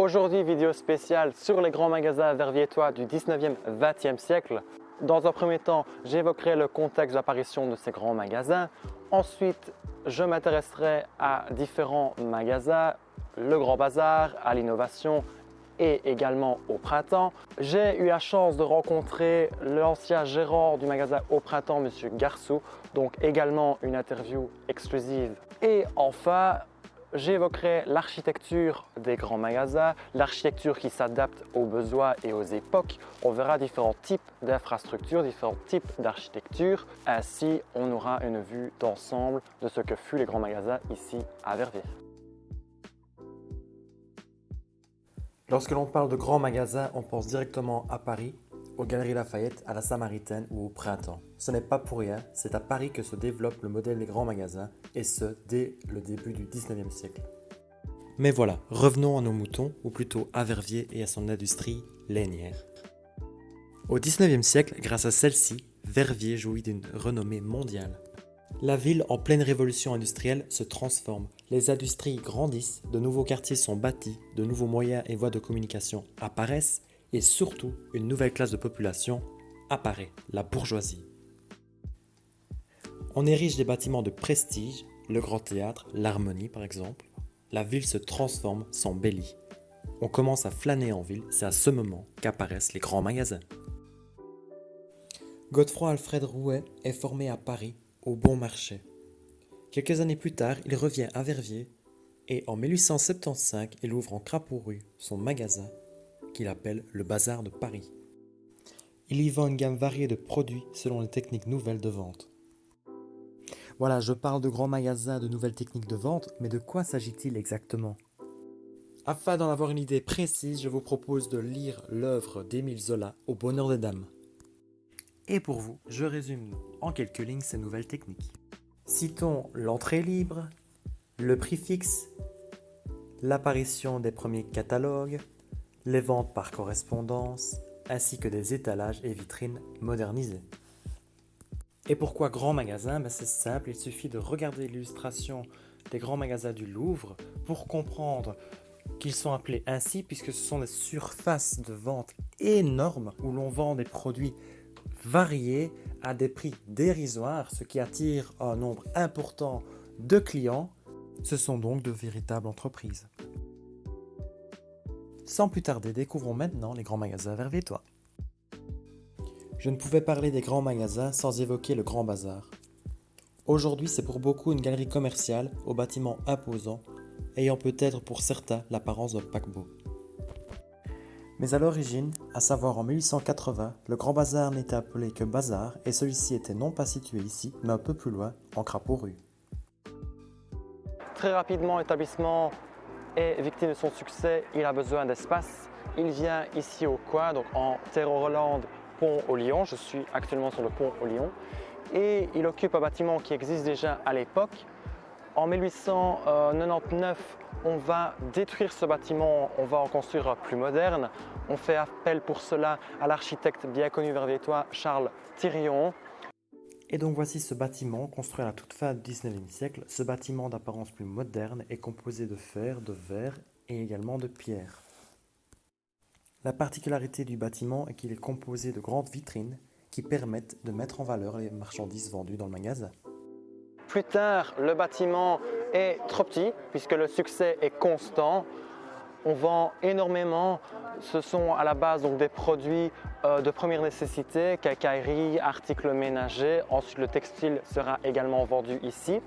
Aujourd'hui, vidéo spéciale sur les grands magasins verviétois du 19e, 20e siècle. Dans un premier temps, j'évoquerai le contexte d'apparition de ces grands magasins. Ensuite, je m'intéresserai à différents magasins, le Grand Bazar, à l'innovation et également au printemps. J'ai eu la chance de rencontrer l'ancien gérant du magasin au printemps, M. Garçou, donc également une interview exclusive. Et enfin, j'évoquerai l'architecture des grands magasins, l'architecture qui s'adapte aux besoins et aux époques. On verra différents types d'infrastructures, différents types d'architecture. Ainsi, on aura une vue d'ensemble de ce que furent les grands magasins ici à Verviers. Lorsque l'on parle de grands magasins, on pense directement à Paris, aux Galeries Lafayette, à la Samaritaine ou au Printemps. Ce n'est pas pour rien, c'est à Paris que se développe le modèle des grands magasins, et ce, dès le début du 19e siècle. Mais voilà, revenons à nos moutons, ou plutôt à Verviers et à son industrie lainière. Au 19e siècle, grâce à celle-ci, Verviers jouit d'une renommée mondiale. La ville, en pleine révolution industrielle, se transforme. Les industries grandissent, de nouveaux quartiers sont bâtis, de nouveaux moyens et voies de communication apparaissent, et surtout, une nouvelle classe de population apparaît, la bourgeoisie. On érige des bâtiments de prestige, le Grand Théâtre, l'Harmonie par exemple. La ville se transforme, s'embellit. On commence à flâner en ville, c'est à ce moment qu'apparaissent les grands magasins. Godefroy Alfred Rouet est formé à Paris, au Bon Marché. Quelques années plus tard, il revient à Verviers et en 1875, il ouvre en Crapaud-Rue son magasin qu'il appelle le Bazar de Paris. Il y vend une gamme variée de produits selon les techniques nouvelles de vente. Voilà, je parle de grands magasins, de nouvelles techniques de vente, mais de quoi s'agit-il exactement? Afin d'en avoir une idée précise, je vous propose de lire l'œuvre d'Émile Zola, Au bonheur des dames. Et pour vous, je résume en quelques lignes ces nouvelles techniques. Citons l'entrée libre, le prix fixe, l'apparition des premiers catalogues, les ventes par correspondance, ainsi que des étalages et vitrines modernisés. Et pourquoi grands magasins? C'est simple, il suffit de regarder l'illustration des grands magasins du Louvre pour comprendre qu'ils sont appelés ainsi puisque ce sont des surfaces de vente énormes où l'on vend des produits variés à des prix dérisoires, ce qui attire un nombre important de clients. Ce sont donc de véritables entreprises. Sans plus tarder, découvrons maintenant les grands magasins verviétois. Je ne pouvais parler des grands magasins sans évoquer le Grand Bazar. Aujourd'hui, c'est pour beaucoup une galerie commerciale aux bâtiments imposants, ayant peut-être pour certains l'apparence d'un paquebot. Mais à l'origine, à savoir en 1880, le Grand Bazar n'était appelé que Bazar et celui-ci était non pas situé ici, mais un peu plus loin, en Crapaud-Rue. Très rapidement, l'établissement est victime de son succès, il a besoin d'espace. Il vient ici au coin, donc en Terre Hollande, pont au Lion. Je suis actuellement sur le pont au Lion. Et il occupe un bâtiment qui existe déjà à l'époque. En 1899, on va détruire ce bâtiment, on va en construire un plus moderne. On fait appel pour cela à l'architecte bien connu verviétois Charles Thirion. Et donc voici ce bâtiment construit à la toute fin du 19e siècle. Ce bâtiment d'apparence plus moderne est composé de fer, de verre et également de pierre. La particularité du bâtiment est qu'il est composé de grandes vitrines qui permettent de mettre en valeur les marchandises vendues dans le magasin. Plus tard, le bâtiment est trop petit puisque le succès est constant. On vend énormément. Ce sont à la base donc des produits de première nécessité, quincaillerie, articles ménagers. Ensuite, le textile sera également vendu ici.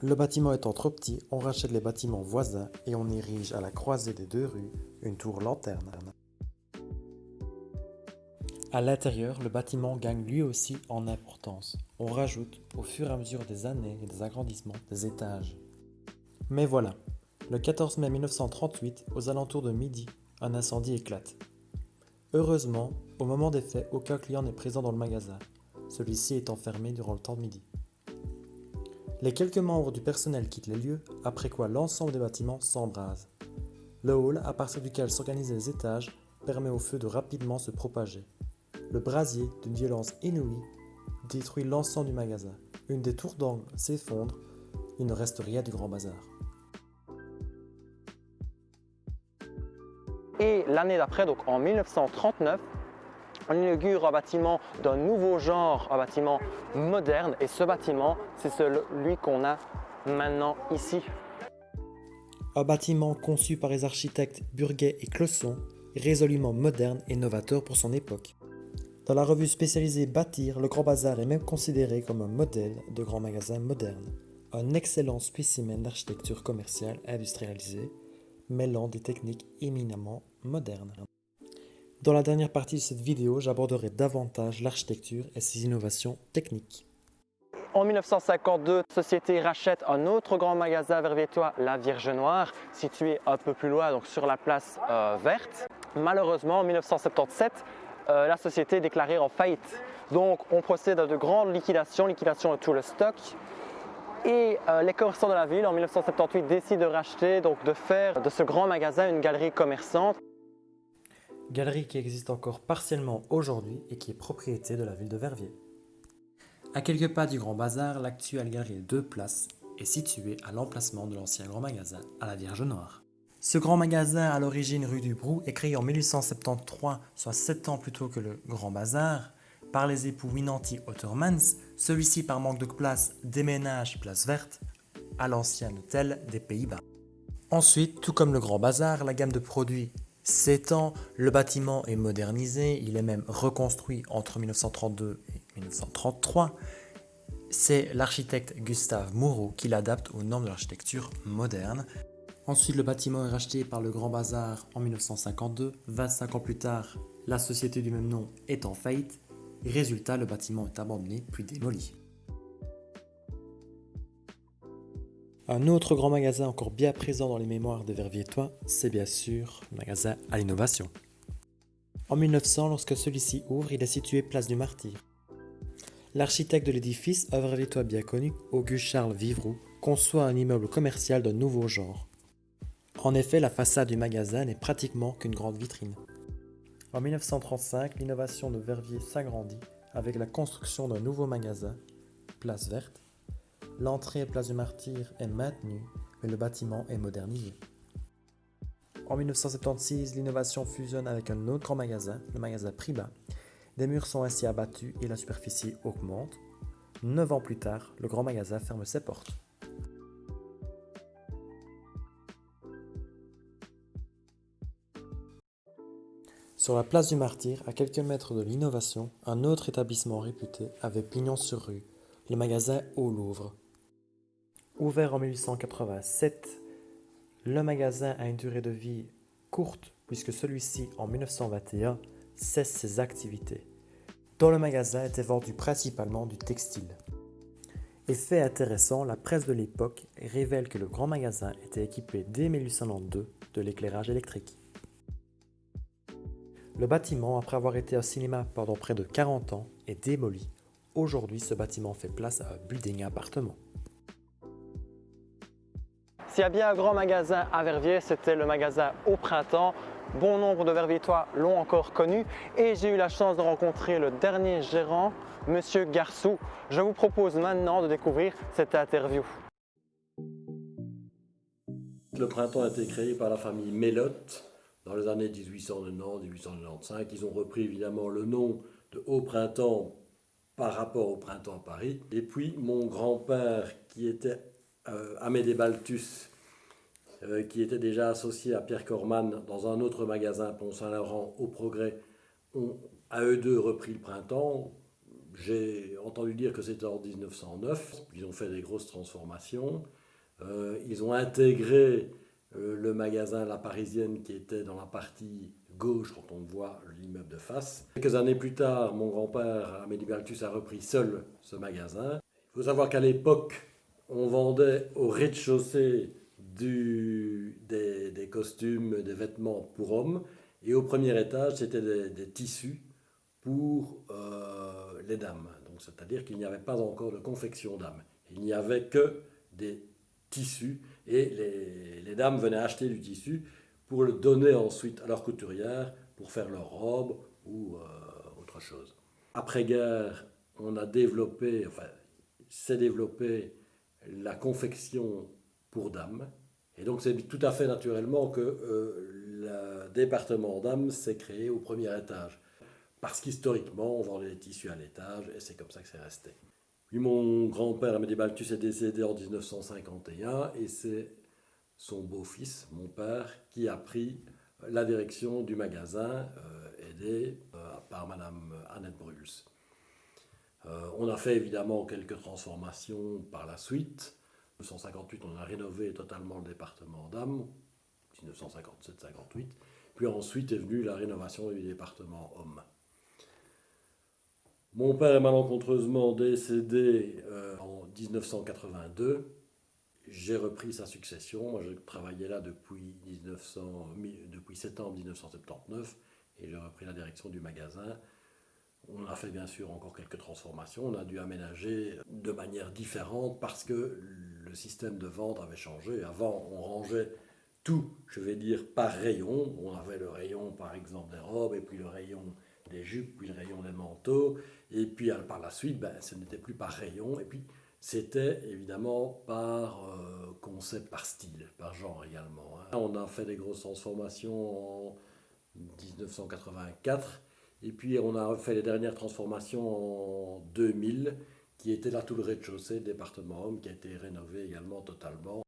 Le bâtiment étant trop petit, on rachète les bâtiments voisins et on érige à la croisée des deux rues une tour lanterne. À l'intérieur, le bâtiment gagne lui aussi en importance. On rajoute, au fur et à mesure des années et des agrandissements, des étages. Mais voilà, le 14 mai 1938, aux alentours de midi, un incendie éclate. Heureusement, au moment des faits, aucun client n'est présent dans le magasin. Celui-ci est enfermé durant le temps de midi. Les quelques membres du personnel quittent les lieux, après quoi l'ensemble des bâtiments s'embrase. Le hall, à partir duquel s'organisent les étages, permet au feu de rapidement se propager. Le brasier, d'une violence inouïe, détruit l'ensemble du magasin. Une des tours d'angle s'effondre, il ne reste rien du Grand Bazar. Et l'année d'après, donc en 1939, on inaugure un bâtiment d'un nouveau genre, un bâtiment moderne. Et ce bâtiment, c'est celui qu'on a maintenant ici. Un bâtiment conçu par les architectes Burguet et Clausson, résolument moderne et novateur pour son époque. Dans la revue spécialisée Bâtir, le Grand Bazar est même considéré comme un modèle de grand magasin moderne. Un excellent spécimen d'architecture commerciale industrialisée, mêlant des techniques éminemment modernes. Dans la dernière partie de cette vidéo, j'aborderai davantage l'architecture et ses innovations techniques. En 1952, la société rachète un autre grand magasin verviétois, la Vierge Noire, situé un peu plus loin, donc sur la place verte. Malheureusement, en 1977, la société est déclarée en faillite. Donc, on procède à de grandes liquidations, liquidation de tout le stock. Et les commerçants de la ville, en 1978, décident de racheter, donc de faire de ce grand magasin une galerie commerçante. Galerie qui existe encore partiellement aujourd'hui et qui est propriété de la ville de Verviers. À quelques pas du Grand Bazar, l'actuelle galerie de 2 places est située à l'emplacement de l'ancien grand magasin à la Vierge Noire. Ce grand magasin, à l'origine rue du Brou, est créé en 1873, soit 7 ans plus tôt que le Grand Bazar, par les époux Winanty Ottermans. Celui-ci, par manque de place, déménage place verte à l'ancien hôtel des Pays-Bas. Ensuite, tout comme le Grand Bazar, la gamme de produits s'étend, le bâtiment est modernisé, il est même reconstruit entre 1932 et 1933. C'est l'architecte Gustave Moreau qui l'adapte aux normes de l'architecture moderne. Ensuite, le bâtiment est racheté par le Grand Bazar en 1952. 25 ans plus tard, la société du même nom est en faillite. Résultat, le bâtiment est abandonné puis démoli. Un autre grand magasin encore bien présent dans les mémoires des Verviétois, c'est bien sûr le magasin à l'innovation. En 1900, lorsque celui-ci ouvre, il est situé place du Martyr. L'architecte de l'édifice, un Verviétois bien connu, Auguste Charles Vivroux, conçoit un immeuble commercial d'un nouveau genre. En effet, la façade du magasin n'est pratiquement qu'une grande vitrine. En 1935, l'innovation de Verviers s'agrandit avec la construction d'un nouveau magasin, place verte. L'entrée place du Martyr est maintenue, mais le bâtiment est modernisé. En 1976, l'innovation fusionne avec un autre grand magasin, le magasin Prix-Bas. Des murs sont ainsi abattus et la superficie augmente. 9 ans plus tard, le grand magasin ferme ses portes. Sur la place du Martyr, à quelques mètres de l'innovation, un autre établissement réputé avait pignon sur rue, le magasin Au Louvre. Ouvert en 1887, le magasin a une durée de vie courte puisque celui-ci, en 1921, cesse ses activités. Dans le magasin était vendu principalement du textile. Et fait intéressant, la presse de l'époque révèle que le grand magasin était équipé dès 1892 de l'éclairage électrique. Le bâtiment, après avoir été un cinéma pendant près de 40 ans, est démoli. Aujourd'hui, ce bâtiment fait place à un building appartement. S'il y a bien un grand magasin à Verviers, c'était le magasin Au Printemps. Bon nombre de Verviétois l'ont encore connu et j'ai eu la chance de rencontrer le dernier gérant, Monsieur Garçou. Je vous propose maintenant de découvrir cette interview. Le Printemps a été créé par la famille Mélotte dans les années 1890-1895. Ils ont repris évidemment le nom de Au Printemps par rapport au Printemps à Paris. Et puis mon grand-père qui était Amédée Balthus, qui était déjà associé à Pierre Corman dans un autre magasin Pont-Saint-Laurent au Progrès, ont à eux deux repris le Printemps. J'ai entendu dire que c'était en 1909. Ils ont fait des grosses transformations. Ils ont intégré le magasin La Parisienne qui était dans la partie gauche quand on voit l'immeuble de face. Quelques années plus tard, mon grand-père Amédée Balthus a repris seul ce magasin. Il faut savoir qu'à l'époque, on vendait au rez-de-chaussée des costumes, des vêtements pour hommes. Et au premier étage, c'était des tissus pour les dames. Donc, c'est-à-dire qu'il n'y avait pas encore de confection dames. Il n'y avait que des tissus et les dames venaient acheter du tissu pour le donner ensuite à leur couturière pour faire leur robe ou autre chose. Après-guerre, on a développé, s'est développé la confection pour dames Et donc c'est tout à fait naturellement que le département d'âme s'est créé au premier étage. Parce qu'historiquement, on vendait des tissus à l'étage et c'est comme ça que c'est resté. Puis mon grand-père Amédée Balthus est décédé en 1951 et c'est son beau-fils, mon père, qui a pris la direction du magasin, aidé par Madame Annette Bruls. On a fait évidemment quelques transformations par la suite. En 1958, on a rénové totalement le département d'âme, 1957-58. Puis ensuite est venue la rénovation du département hommes. Mon père est malencontreusement décédé en 1982. J'ai repris sa succession. Moi, je travaillais là depuis septembre 1979 et j'ai repris la direction du magasin. On a fait bien sûr encore quelques transformations. On a dû aménager de manière différente parce que le système de vente avait changé. Avant, on rangeait tout, je vais dire, par rayon. On avait le rayon, par exemple, des robes, et puis le rayon des jupes, puis le rayon des manteaux. Et puis par la suite, ce n'était plus par rayon. Et puis c'était évidemment par concept, par style, par genre également. On a fait des grosses transformations en 1984. Et puis on a fait les dernières transformations en 2000, qui était là tout le rez-de-chaussée, le département homme, qui a été rénové également totalement.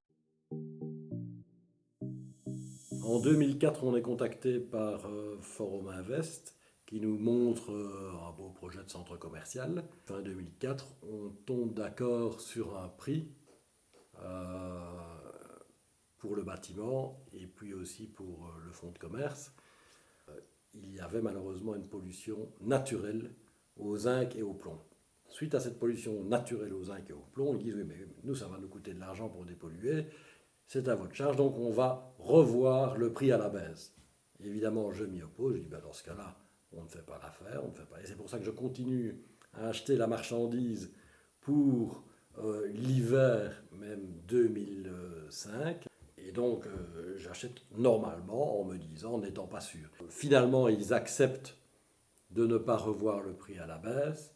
En 2004, on est contacté par Forum Invest, qui nous montre un beau projet de centre commercial. Fin 2004, on tombe d'accord sur un prix pour le bâtiment et puis aussi pour le fonds de commerce. Il y avait malheureusement une pollution naturelle au zinc et au plomb. Suite à cette pollution naturelle au zinc et au plomb, ils disent oui, mais nous, ça va nous coûter de l'argent pour dépolluer, c'est à votre charge, donc on va revoir le prix à la baisse. Évidemment, je m'y oppose, je dis dans ce cas-là, on ne fait pas l'affaire, on ne fait pas. Et c'est pour ça que je continue à acheter la marchandise pour l'hiver même 2005. Et donc, j'achète normalement en me disant, n'étant pas sûr. Finalement, ils acceptent de ne pas revoir le prix à la baisse.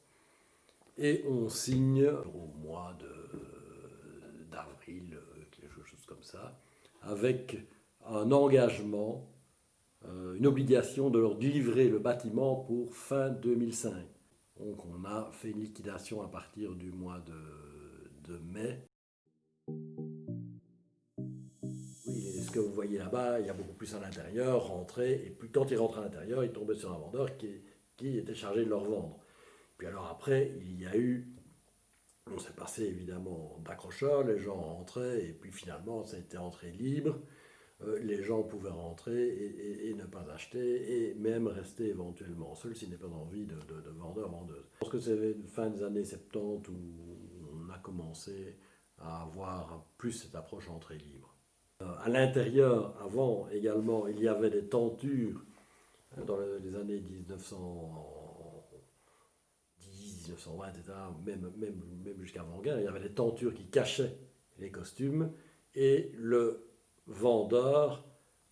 Et on signe au mois d'avril, quelque chose comme ça, avec un engagement, une obligation de leur livrer le bâtiment pour fin 2005. Donc on a fait une liquidation à partir du mois de mai. Oui, ce que vous voyez là-bas, il y a beaucoup plus à l'intérieur, rentrer, et puis quand ils rentrent à l'intérieur, ils tombaient sur un vendeur qui était chargé de leur vendre. Puis alors après, il y a eu, on s'est passé évidemment d'accrocheurs, les gens rentraient, et puis finalement, ça a été entrée libre. Les gens pouvaient rentrer et ne pas acheter, et même rester éventuellement seuls s'ils n'avaient pas envie de vendeur-vendeuse. Je pense que c'est fin des années 70 où on a commencé à avoir plus cette approche entrée libre. À l'intérieur, avant également, il y avait des tentures dans les années 1910, 1920, etc., même jusqu'avant-guerre. Il y avait des tentures qui cachaient les costumes et le vendeur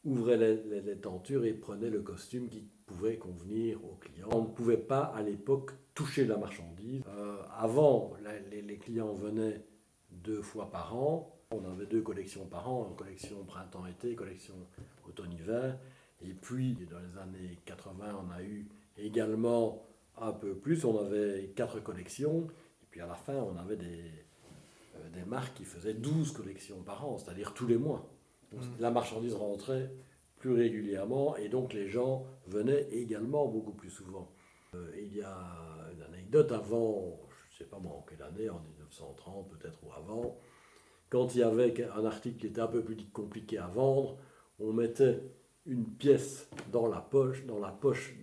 ouvrait les tentures et prenait le costume qui pouvait convenir aux clients. On ne pouvait pas à l'époque toucher la marchandise. Avant, les clients venaient 2 fois par an. On avait 2 collections par an, une collection printemps-été, collection automne-hiver. Et puis, dans les années 80, on a eu également un peu plus. On avait 4 collections. Et puis à la fin, on avait des marques qui faisaient 12 collections par an, c'est-à-dire tous les mois. Donc, la marchandise rentrait plus régulièrement et donc les gens venaient également beaucoup plus souvent. Il y a une anecdote avant, je ne sais pas moi en quelle année, en 1930 peut-être ou avant, quand il y avait un article qui était un peu plus compliqué à vendre, on mettait une pièce dans la poche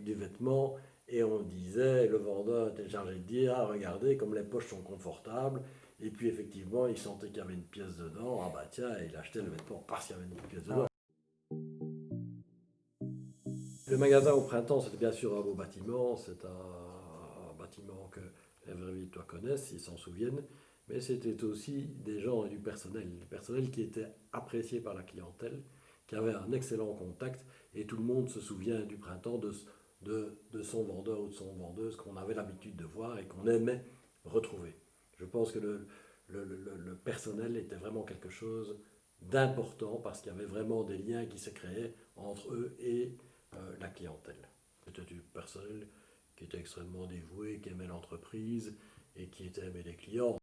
du vêtement et on disait, le vendeur était chargé de dire, ah regardez comme les poches sont confortables. Et puis effectivement, il sentait qu'il y avait une pièce dedans. Ah bah tiens, il achetait le vêtement parce qu'il y avait une pièce dedans. Le magasin au printemps, c'était bien sûr un beau bâtiment. C'est un bâtiment que les Verviers-Tois connaissent, ils s'en souviennent. Mais c'était aussi des gens et du personnel qui était apprécié par la clientèle, qui avait un excellent contact. Et tout le monde se souvient du printemps de son vendeur ou de son vendeuse qu'on avait l'habitude de voir et qu'on aimait retrouver. Je pense que le personnel était vraiment quelque chose d'important parce qu'il y avait vraiment des liens qui se créaient entre eux et la clientèle. C'était du personnel qui était extrêmement dévoué, qui aimait l'entreprise et qui aimait les clients.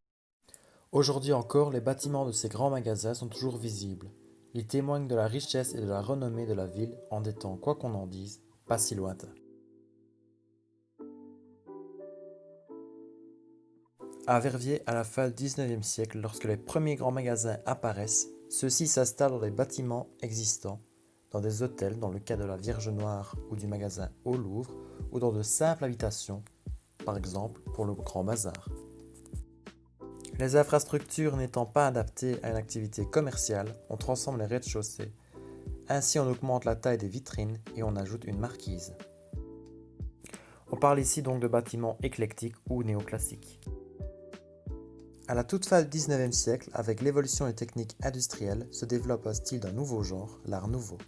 Aujourd'hui encore, les bâtiments de ces grands magasins sont toujours visibles. Ils témoignent de la richesse et de la renommée de la ville en des temps, quoi qu'on en dise, pas si lointains. À Verviers, à la fin du 19e siècle, lorsque les premiers grands magasins apparaissent, ceux-ci s'installent dans les bâtiments existants, dans des hôtels, dans le cas de la Vierge Noire ou du magasin au Louvre, ou dans de simples habitations, par exemple pour le Grand Bazar. Les infrastructures n'étant pas adaptées à une activité commerciale, on transforme les rez-de-chaussée. Ainsi, on augmente la taille des vitrines et on ajoute une marquise. On parle ici donc de bâtiments éclectiques ou néoclassiques. À la toute fin du 19e siècle, avec l'évolution des techniques industrielles, se développe un style d'un nouveau genre, l'art nouveau.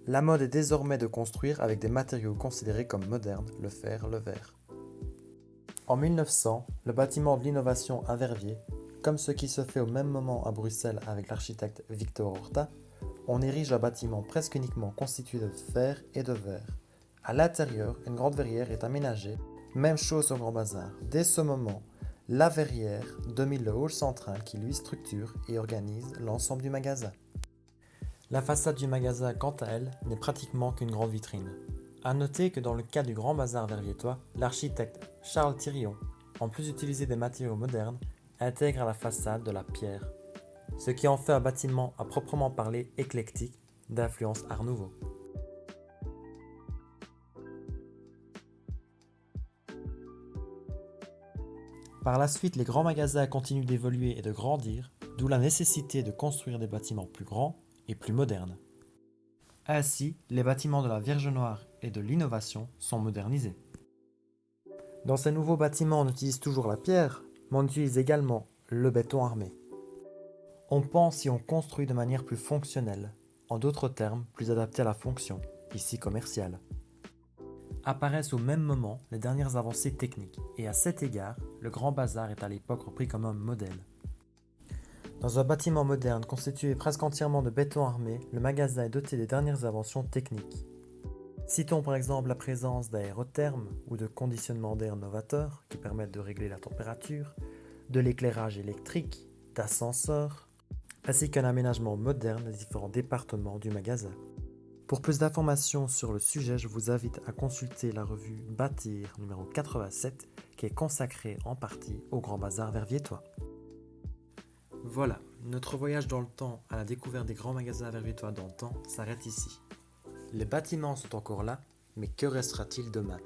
La mode est désormais de construire avec des matériaux considérés comme modernes, le fer, le verre. En 1900, le bâtiment de l'innovation à Verviers, comme ce qui se fait au même moment à Bruxelles avec l'architecte Victor Horta, on érige un bâtiment presque uniquement constitué de fer et de verre. À l'intérieur, une grande verrière est aménagée. Même chose au Grand Bazar. Dès ce moment, la verrière domine le hall central qui lui structure et organise l'ensemble du magasin. La façade du magasin, quant à elle, n'est pratiquement qu'une grande vitrine. A noter que dans le cas du Grand Bazar verviétois, l'architecte Charles Thirion, en plus d'utiliser des matériaux modernes, intègre à la façade de la pierre, ce qui en fait un bâtiment à proprement parler éclectique, d'influence Art Nouveau. Par la suite, les grands magasins continuent d'évoluer et de grandir, d'où la nécessité de construire des bâtiments plus grands et plus modernes. Ainsi, les bâtiments de la Vierge Noire et de l'innovation sont modernisés. Dans ces nouveaux bâtiments, on utilise toujours la pierre, mais on utilise également le béton armé. On pense et on construit de manière plus fonctionnelle, en d'autres termes, plus adaptée à la fonction, ici commerciale. Apparaissent au même moment les dernières avancées techniques, et à cet égard, le Grand Bazar est à l'époque repris comme un modèle. Dans un bâtiment moderne constitué presque entièrement de béton armé, le magasin est doté des dernières inventions techniques. Citons par exemple la présence d'aérothermes ou de conditionnements d'air novateurs qui permettent de régler la température, de l'éclairage électrique, d'ascenseurs, ainsi qu'un aménagement moderne des différents départements du magasin. Pour plus d'informations sur le sujet, je vous invite à consulter la revue Bâtir numéro 87 qui est consacrée en partie au Grand Bazar verviétois. Voilà, notre voyage dans le temps à la découverte des grands magasins verviétois d'antan s'arrête ici. Les bâtiments sont encore là, mais que restera-t-il demain ?